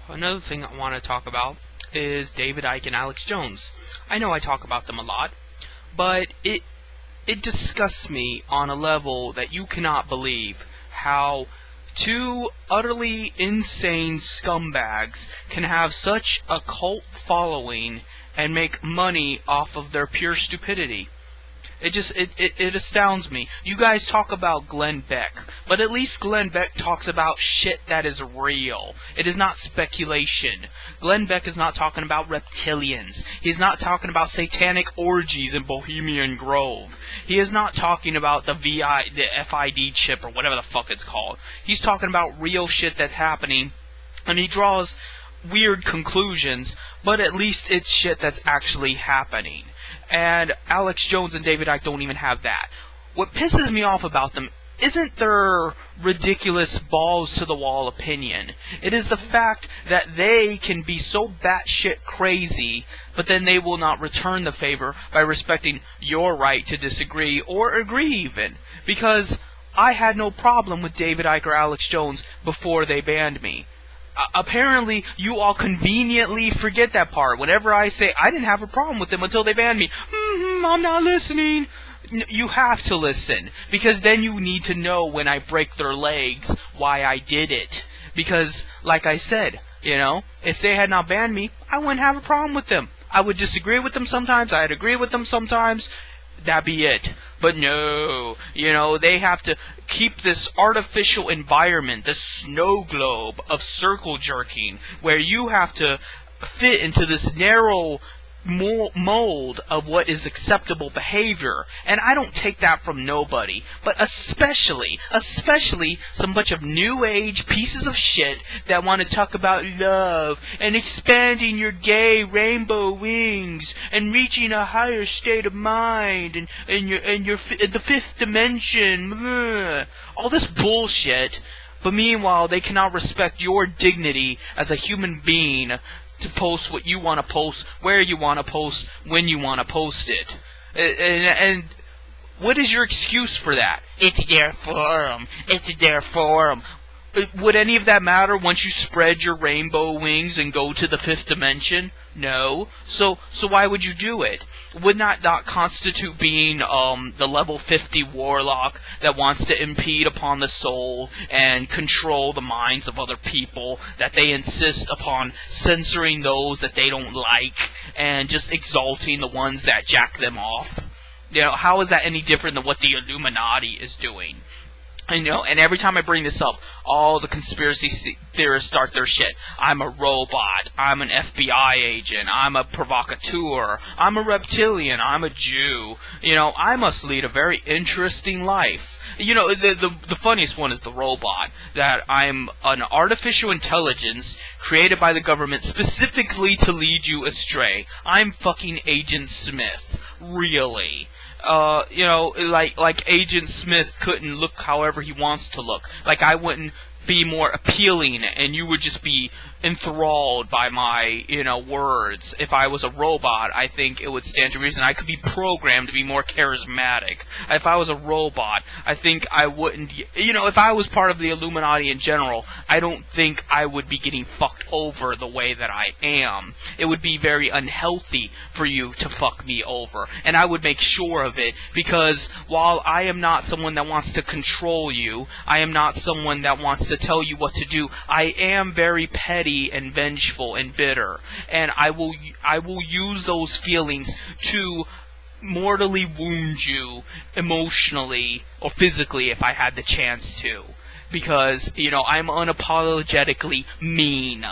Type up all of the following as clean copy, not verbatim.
Another thing I want to talk about is David Icke and Alex Jones. I know I talk about them a lot, but it disgusts me on a level that you cannot believe how two utterly insane scumbags can have such a cult following and make money off of their pure stupidity. It astounds me. You guys talk about Glenn Beck, but at least Glenn Beck talks about shit that is real. It is not speculation. Glenn Beck is not talking about reptilians. He's not talking about satanic orgies in Bohemian Grove. He is not talking about the FID chip or whatever the fuck it's called. He's talking about real shit that's happening, and he draws weird conclusions, but at least it's shit that's actually happening. And Alex Jones and David Icke don't even have that. What pisses me off about them isn't their ridiculous balls-to-the-wall opinion. It is the fact that they can be so batshit crazy, but then they will not return the favor by respecting your right to disagree or agree even. Because I had no problem with David Icke or Alex Jones before they banned me. Apparently, you all conveniently forget that part. Whenever I say I didn't have a problem with them until they banned me, I'm not listening. You have to listen, because then you need to know when I break their legs why I did it. Because, like I said, if they had not banned me, I wouldn't have a problem with them. I would disagree with them sometimes, I'd agree with them sometimes, that'd be it. But no, they have to keep this artificial environment, this snow globe of circle jerking, where you have to fit into this narrow mold of what is acceptable behavior. And I don't take that from nobody, but especially some bunch of new age pieces of shit that want to talk about love and expanding your gay rainbow wings and reaching a higher state of mind and the fifth dimension. All this bullshit. But meanwhile, they cannot respect your dignity as a human being to post what you want to post, where you want to post, when you want to post it. And what is your excuse for that? It's their forum. It's their forum. Would any of that matter once you spread your rainbow wings and go to the fifth dimension? No. So why would you do it? Would not constitute being the level 50 warlock that wants to impede upon the soul and control the minds of other people, that they insist upon censoring those that they don't like and just exalting the ones that jack them off? How is that any different than what the Illuminati is doing? And every time I bring this up, all the conspiracy theorists start their shit. I'm a robot. I'm an FBI agent. I'm a provocateur. I'm a reptilian. I'm a Jew. I must lead a very interesting life. The funniest one is the robot. That I'm an artificial intelligence created by the government specifically to lead you astray. I'm fucking Agent Smith. Really. Like Agent Smith couldn't look however he wants to look. Like I wouldn't be more appealing and you would just be enthralled by my, words. If I was a robot, I think it would stand to reason I could be programmed to be more charismatic. If I was a robot, I think I wouldn't, if I was part of the Illuminati in general, I don't think I would be getting fucked over the way that I am. It would be very unhealthy for you to fuck me over, and I would make sure of it, because while I am not someone that wants to control you, I am not someone that wants to tell you what to do, I am very petty and vengeful and bitter, and I will use those feelings to mortally wound you emotionally or physically if I had the chance to, because I'm unapologetically mean.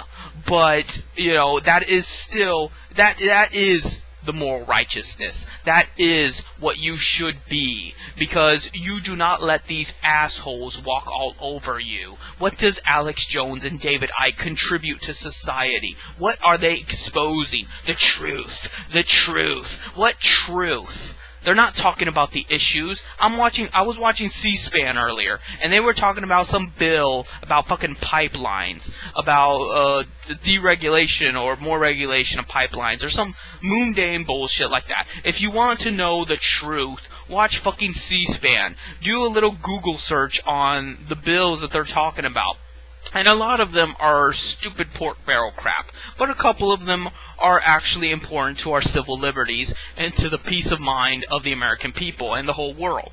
But that is still that is the moral righteousness. That is what you should be, because you do not let these assholes walk all over you. What does Alex Jones and David Icke contribute to society? What are they exposing? The truth. The truth. What truth? They're not talking about the issues. I was watching C-SPAN earlier, and they were talking about some bill about fucking pipelines, about deregulation or more regulation of pipelines, or some mundane bullshit like that. If you want to know the truth, watch fucking C-SPAN. Do a little Google search on the bills that they're talking about. And a lot of them are stupid pork barrel crap. But a couple of them are actually important to our civil liberties and to the peace of mind of the American people and the whole world.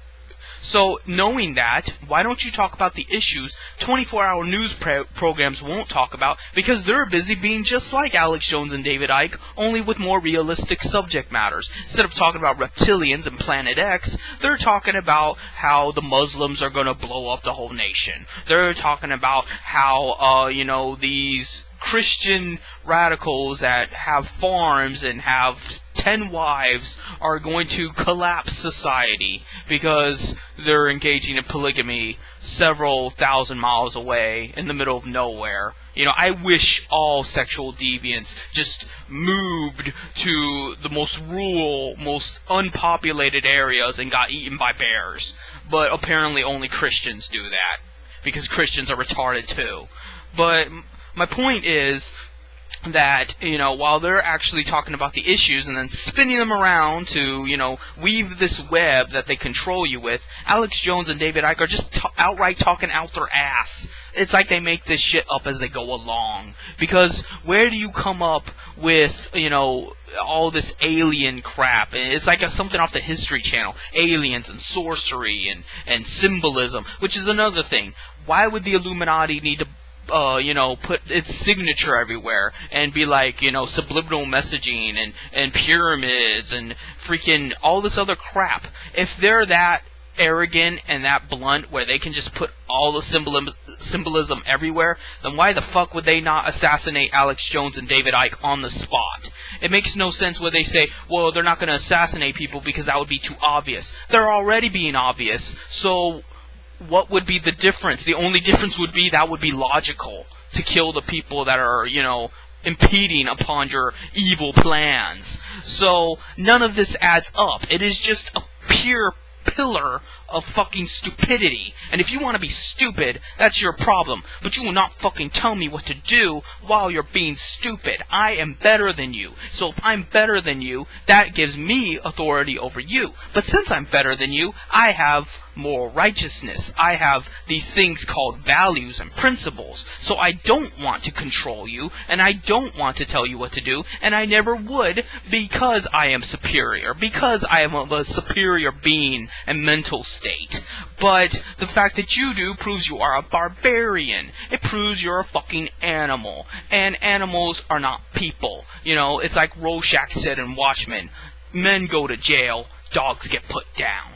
So, knowing that, why don't you talk about the issues 24-hour news programs won't talk about, because they're busy being just like Alex Jones and David Icke, only with more realistic subject matters. Instead of talking about reptilians and Planet X, they're talking about how the Muslims are going to blow up the whole nation. They're talking about how, these Christian radicals that have farms and have 10 wives are going to collapse society because they're engaging in polygamy several thousand miles away in the middle of nowhere. I wish all sexual deviants just moved to the most rural, most unpopulated areas and got eaten by bears. But apparently only Christians do that, because Christians are retarded too. But my point is that, while they're actually talking about the issues and then spinning them around to, weave this web that they control you with, Alex Jones and David Icke are just outright talking out their ass. It's like they make this shit up as they go along. Because where do you come up with, all this alien crap? It's like something off the History Channel. Aliens and sorcery and symbolism, which is another thing. Why would the Illuminati need to put its signature everywhere and be like, subliminal messaging and pyramids and freaking all this other crap? If they're that arrogant and that blunt where they can just put all the symbolism everywhere, then why the fuck would they not assassinate Alex Jones and David Icke on the spot? It makes no sense when they say, well, they're not going to assassinate people because that would be too obvious. They're already being obvious, so what would be the difference? The only difference would be that would be logical to kill the people that are, impeding upon your evil plans. So none of this adds up. It is just a pure pillar of fucking stupidity. And if you want to be stupid, that's your problem. But you will not fucking tell me what to do while you're being stupid. I am better than you. So if I'm better than you, that gives me authority over you. But since I'm better than you, I have moral righteousness. I have these things called values and principles. So I don't want to control you, and I don't want to tell you what to do, and I never would, because I am superior, because I am of a superior being and mental state. But the fact that you do proves you are a barbarian. It proves you're a fucking animal. And animals are not people. It's like Rorschach said in Watchmen. Men go to jail, dogs get put down.